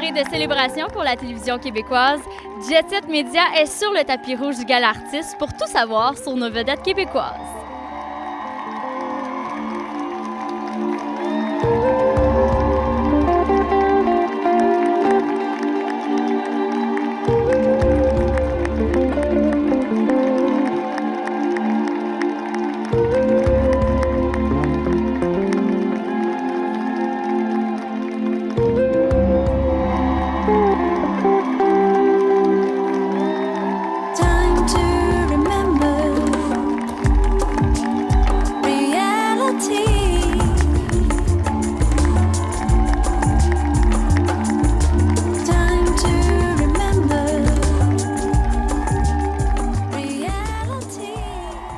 soirée de célébration pour la télévision québécoise, Jet Set Media est sur le tapis rouge du Gala Artistes pour tout savoir sur nos vedettes québécoises.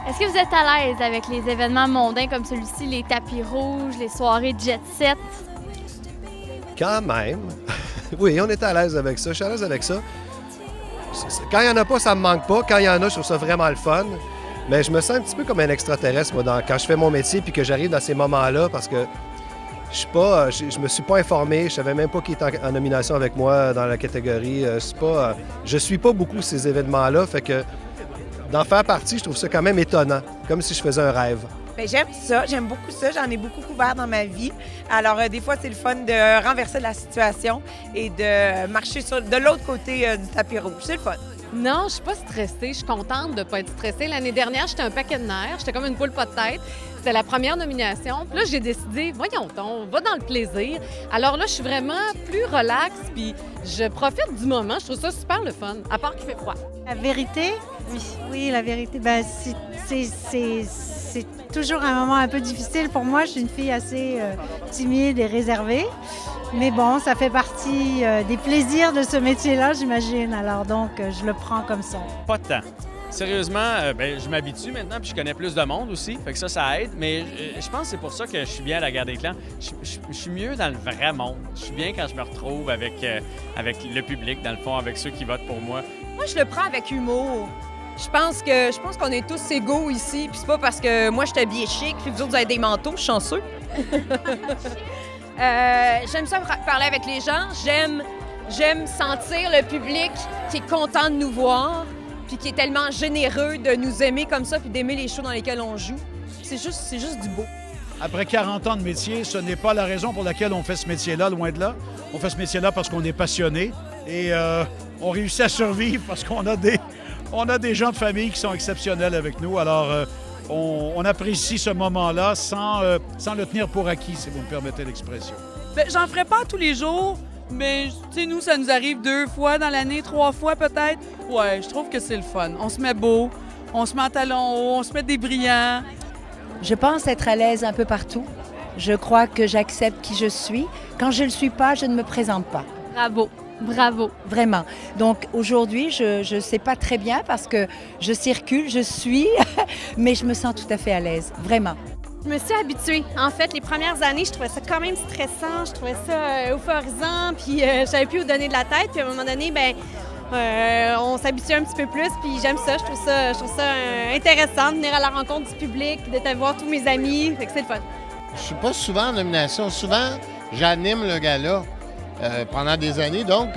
Est-ce que vous êtes à l'aise avec les événements mondains comme celui-ci, les tapis rouges, les soirées jet set? Quand même. Oui, on est à l'aise avec ça. Je suis à l'aise avec ça. Quand il n'y en a pas, ça me manque pas. Quand il y en a, je trouve ça vraiment le fun. Mais je me sens un petit peu comme un extraterrestre, moi, quand je fais mon métier puis que j'arrive dans ces moments-là parce que je me suis pas informé. Je savais même pas qui était en nomination avec moi dans la catégorie. Je suis pas beaucoup ces événements-là. Fait que d'en faire partie, je trouve ça quand même étonnant. Comme si je faisais un rêve. Bien, j'aime ça, j'aime beaucoup ça. J'en ai beaucoup couvert dans ma vie. Alors, des fois, c'est le fun de renverser la situation et de marcher de l'autre côté du tapis rouge. C'est le fun. Non, je suis pas stressée. Je suis contente de ne pas être stressée. L'année dernière, j'étais un paquet de nerfs. J'étais comme une poule pas de tête. C'était la première nomination. Puis là, j'ai décidé, voyons donc, on va dans le plaisir. Alors là, je suis vraiment plus relax, puis je profite du moment. Je trouve ça super le fun, à part qu'il fait froid. La vérité? Oui, la vérité, c'est toujours un moment un peu difficile pour moi. Je suis une fille assez timide et réservée. Mais bon, ça fait partie des plaisirs de ce métier-là, j'imagine. Alors donc, je le prends comme ça. Pas de temps. Sérieusement, je m'habitue maintenant, puis je connais plus de monde aussi, fait que ça aide. Mais je pense que c'est pour ça que je suis bien à la Guerre des Clans. Je suis mieux dans le vrai monde. Je suis bien quand je me retrouve avec le public, dans le fond, avec ceux qui votent pour moi. Moi, je le prends avec humour. Je pense qu'on est tous égaux ici, puis c'est pas parce que moi, je suis habillée chic, puis vous autres, vous avez des manteaux, je suis chanceux. J'aime ça parler avec les gens. J'aime sentir le public qui est content de nous voir, puis qui est tellement généreux de nous aimer comme ça, puis d'aimer les shows dans lesquels on joue. C'est juste du beau. Après 40 ans de métier, ce n'est pas la raison pour laquelle on fait ce métier-là, loin de là. On fait ce métier-là parce qu'on est passionné et on réussit à survivre parce qu'on a des gens de famille qui sont exceptionnels avec nous. Alors, on apprécie ce moment-là sans le tenir pour acquis, si vous me permettez l'expression. Bien, j'en ferai pas tous les jours, mais nous, ça nous arrive 2 fois dans l'année, 3 fois peut-être. Ouais, je trouve que c'est le fun. On se met beau, on se met en talons hauts, on se met des brillants. Je pense être à l'aise un peu partout. Je crois que j'accepte qui je suis. Quand je ne le suis pas, je ne me présente pas. Bravo, bravo. Vraiment. Donc aujourd'hui, je ne sais pas très bien parce que je circule, je suis, mais je me sens tout à fait à l'aise, vraiment. Je me suis habituée. En fait, les premières années, je trouvais ça quand même stressant, je trouvais ça euphorisant, puis je savais plus où donner de la tête. Puis à un moment donné, on s'habitue un petit peu plus, puis j'aime ça. Je trouve ça intéressant de venir à la rencontre du public, de voir tous mes amis. Fait que c'est le fun. Je suis pas souvent en nomination. Souvent, j'anime le gala pendant des années, donc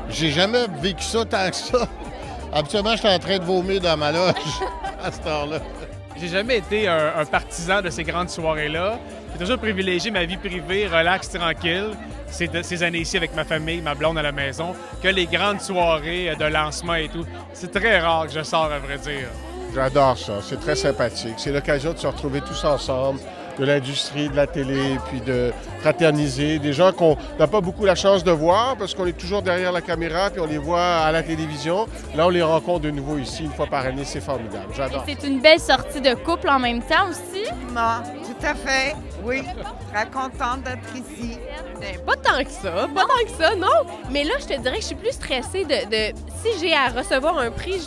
j'ai jamais vécu ça tant que ça. Habituellement, j'étais en train de vomir dans ma loge à cette heure-là. J'ai jamais été un partisan de ces grandes soirées-là. J'ai toujours privilégié ma vie privée, relax, tranquille, ces années ici avec ma famille, ma blonde à la maison, que les grandes soirées de lancement et tout. C'est très rare que je sors, à vrai dire. J'adore ça, c'est très sympathique. C'est l'occasion de se retrouver tous ensemble, de l'industrie, de la télé, puis de fraterniser. Des gens qu'on n'a pas beaucoup la chance de voir parce qu'on est toujours derrière la caméra, puis on les voit à la télévision. Là, on les rencontre de nouveau ici, une fois par année. C'est formidable. J'adore. Et c'est une belle sortie de couple en même temps aussi. Tout à fait. Oui, très contente d'être ici. Pas tant que ça, non. Mais là, je te dirais que je suis plus stressée de si j'ai à recevoir un prix,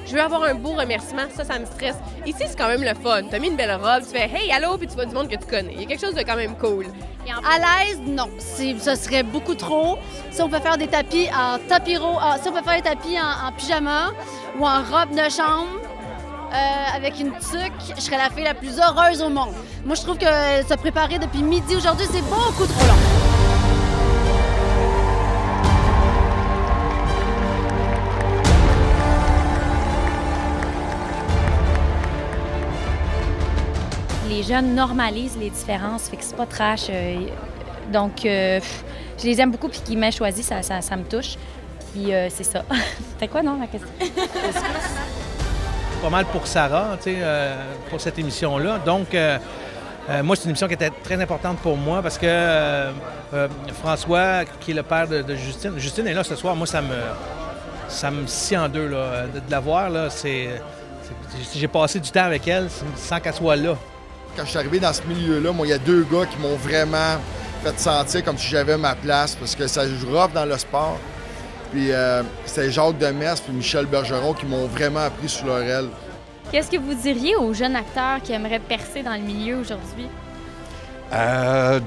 je veux avoir un beau remerciement. Ça me stresse. Ici, c'est quand même le fun. T'as mis une belle robe, tu fais « Hey, allô », puis tu vois du monde que tu connais. Il y a quelque chose de quand même cool. À l'aise, non. Ce serait beaucoup trop. Si on peut faire des tapis en tapis rouge, si on peut faire des tapis en pyjama ou en robe de chambre, avec une tuque, je serais la fille la plus heureuse au monde. Moi, je trouve que se préparer depuis midi aujourd'hui, c'est beaucoup trop long. les jeunes normalisent les différences, fait que c'est pas trash. Donc, je les aime beaucoup, puis qu'ils m'aient choisi, ça me touche. Puis c'est ça. C'était quoi, non, la question? Pas mal pour Sarah, tu sais, pour cette émission-là. Donc, moi, c'est une émission qui était très importante pour moi parce que François, qui est le père de Justine est là ce soir. Moi, ça me scie en deux, là, de la voir, là. J'ai passé du temps avec elle sans qu'elle soit là. Quand je suis arrivé dans ce milieu-là, moi, il y a 2 gars qui m'ont vraiment fait sentir comme si j'avais ma place parce que ça joue rough dans le sport. Puis c'est Jacques Demers puis Michel Bergeron qui m'ont vraiment appris sur leur aile. Qu'est-ce que vous diriez aux jeunes acteurs qui aimeraient percer dans le milieu aujourd'hui?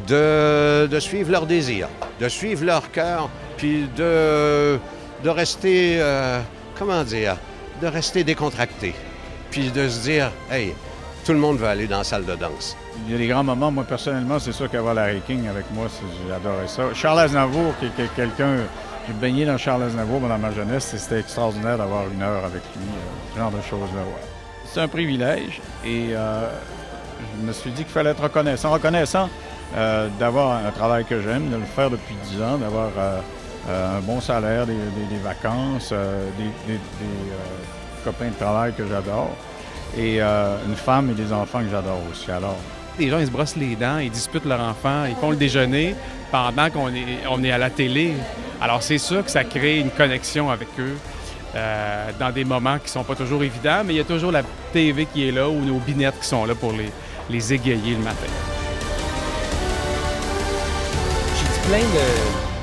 De suivre leur désir, de suivre leur cœur, puis de rester, de rester décontracté. Puis de se dire, hey, tout le monde va aller dans la salle de danse. Il y a des grands moments. Moi, personnellement, c'est sûr qu'avoir Larry King avec moi, j'adorais ça. Charles Aznavour, qui est quelqu'un... J'ai baigné dans Charles Aznavour dans ma jeunesse et c'était extraordinaire d'avoir 1 heure avec lui, ce genre de choses-là. Ouais. C'est un privilège et je me suis dit qu'il fallait être reconnaissant d'avoir un travail que j'aime, de le faire depuis 10 ans, d'avoir un bon salaire, des vacances, des copains de travail que j'adore et une femme et des enfants que j'adore aussi. Alors, les gens, ils se brossent les dents, ils disputent leur enfant, ils font le déjeuner pendant qu'on est à la télé. Alors, c'est sûr que ça crée une connexion avec eux dans des moments qui sont pas toujours évidents, mais il y a toujours la TV qui est là ou nos binettes qui sont là pour les égayer le matin. J'ai dit plein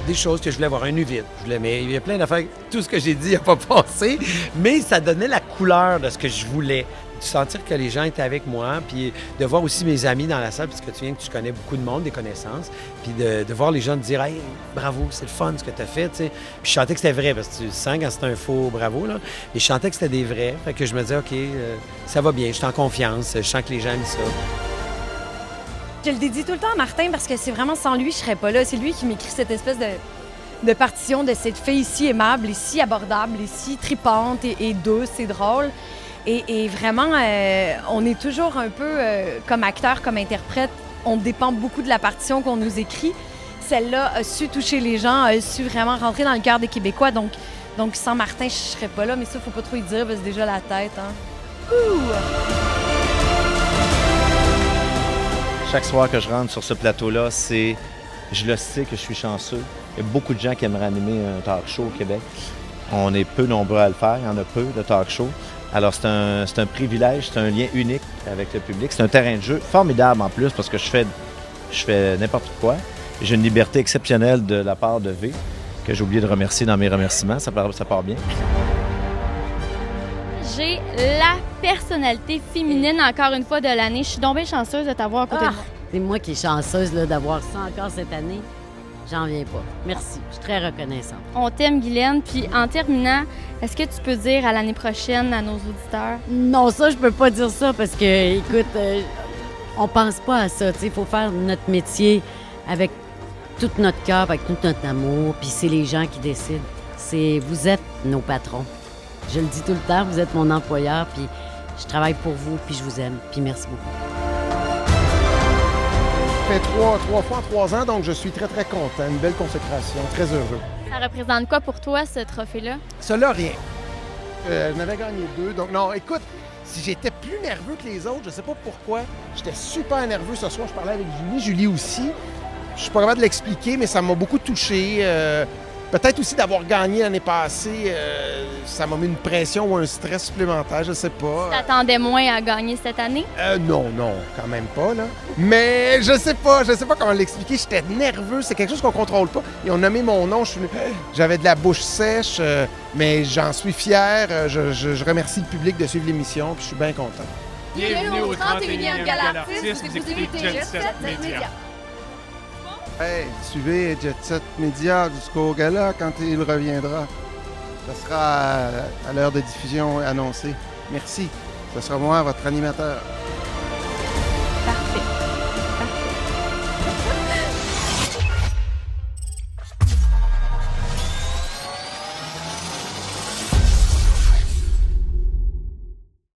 des choses que je voulais avoir un vide. Mais il y a plein d'affaires. Tout ce que j'ai dit n'a pas passé, mais ça donnait la couleur de ce que je voulais. De sentir que les gens étaient avec moi, puis de voir aussi mes amis dans la salle, puisque tu viens que tu connais beaucoup de monde, des connaissances, puis de voir les gens te dire « Hey, bravo, c'est le fun ce que tu as fait », tu sais. Puis je chantais que c'était vrai, parce que tu sens quand c'est un faux bravo, là. Mais je chantais que c'était des vrais, fait que je me disais « OK, ça va bien, je suis en confiance, je sens que les gens aiment ça ». Je le dédie tout le temps à Martin, parce que c'est vraiment sans lui, je serais pas là. C'est lui qui m'écrit cette espèce de partition de cette fille si aimable, et si abordable, et si tripante, et douce, et drôle. Et vraiment, on est toujours un peu, comme acteur, comme interprète, on dépend beaucoup de la partition qu'on nous écrit. Celle-là a su toucher les gens, a su vraiment rentrer dans le cœur des Québécois. Donc sans Martin, je serais pas là, mais ça, faut pas trop y dire, parce que c'est déjà la tête. Hein. Chaque soir que je rentre sur ce plateau-là, je le sais que je suis chanceux. Il y a beaucoup de gens qui aimeraient animer un talk show au Québec. On est peu nombreux à le faire, il y en a peu de talk show. Alors, c'est un privilège, c'est un lien unique avec le public. C'est un terrain de jeu formidable en plus parce que je fais n'importe quoi. J'ai une liberté exceptionnelle de la part de V, que j'ai oublié de remercier dans mes remerciements. Ça part bien. J'ai la personnalité féminine, encore une fois, de l'année. Je suis donc bien chanceuse de t'avoir à côté de moi. C'est moi qui suis chanceuse d'avoir ça encore cette année. J'en viens pas. Merci. Je suis très reconnaissante. On t'aime, Guylaine. Puis en terminant, est-ce que tu peux dire à l'année prochaine à nos auditeurs? Non, ça, je peux pas dire ça parce que, écoute, on pense pas à ça. Il faut faire notre métier avec tout notre cœur, avec tout notre amour. Puis c'est les gens qui décident. Vous êtes nos patrons. Je le dis tout le temps, vous êtes mon employeur. Puis je travaille pour vous, puis je vous aime. Puis merci beaucoup. Ça fait trois fois en 3 ans, donc je suis très, très content. Une belle consécration, très heureux. Ça représente quoi pour toi, ce trophée-là? Cela, rien. Je n'avais gagné 2, donc non, écoute, si j'étais plus nerveux que les autres, je sais pas pourquoi, j'étais super nerveux ce soir, je parlais avec Julie aussi. Je suis pas capable de l'expliquer, mais ça m'a beaucoup touché. Peut-être aussi d'avoir gagné l'année passée, ça m'a mis une pression ou un stress supplémentaire, je sais pas. Tu t'attendais moins à gagner cette année? Non, quand même pas, là. Mais je sais pas comment l'expliquer. J'étais nerveux, c'est quelque chose qu'on contrôle pas. Ils ont nommé mon nom, j'avais de la bouche sèche, mais j'en suis fier. Je remercie le public de suivre l'émission, puis je suis bien content. Bienvenue au 31e Galartiste, vous écoutez Jet Set Média. Hey, suivez Jet Set Média jusqu'au gala quand il reviendra. Ce sera à l'heure de diffusion annoncée. Merci. Ce sera moi, votre animateur.